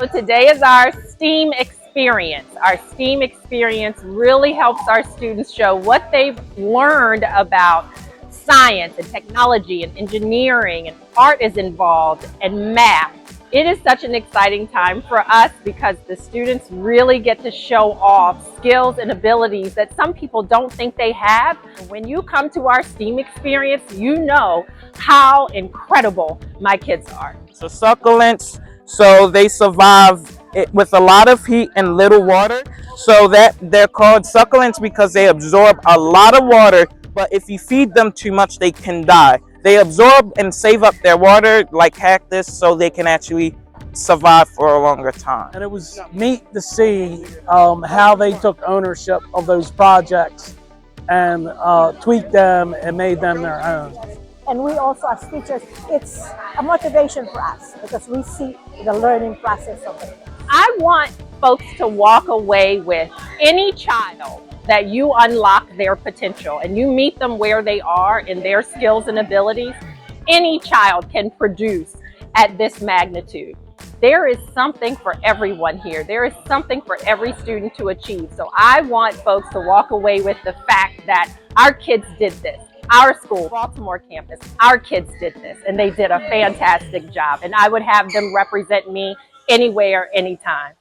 So today is our STEAM experience. Our STEAM experience really helps our students show what they've learned about science and technology and engineering, and art is involved, and math. It is such an exciting time for us because the students really get to show off skills and abilities that some people don't think they have. When you come to our STEAM experience, you know how incredible my kids are. So succulents, so they survive with a lot of heat and little water. So that they're called succulents because they absorb a lot of water, but if you feed them too much, they can die. They absorb and save up their water like cactus so they can actually survive for a longer time. And it was neat to see how they took ownership of those projects and tweaked them and made them their own. And we also, as teachers, it's a motivation for us because we see the learning process of it. I want folks to walk away with any child that you unlock their potential and you meet them where they are in their skills and abilities. Any child can produce at this magnitude. There is something for everyone here. There is something for every student to achieve. So I want folks to walk away with the fact that our kids did this. Our school, Baltimore campus, our kids did this, and they did a fantastic job. And I would have them represent me anywhere, anytime.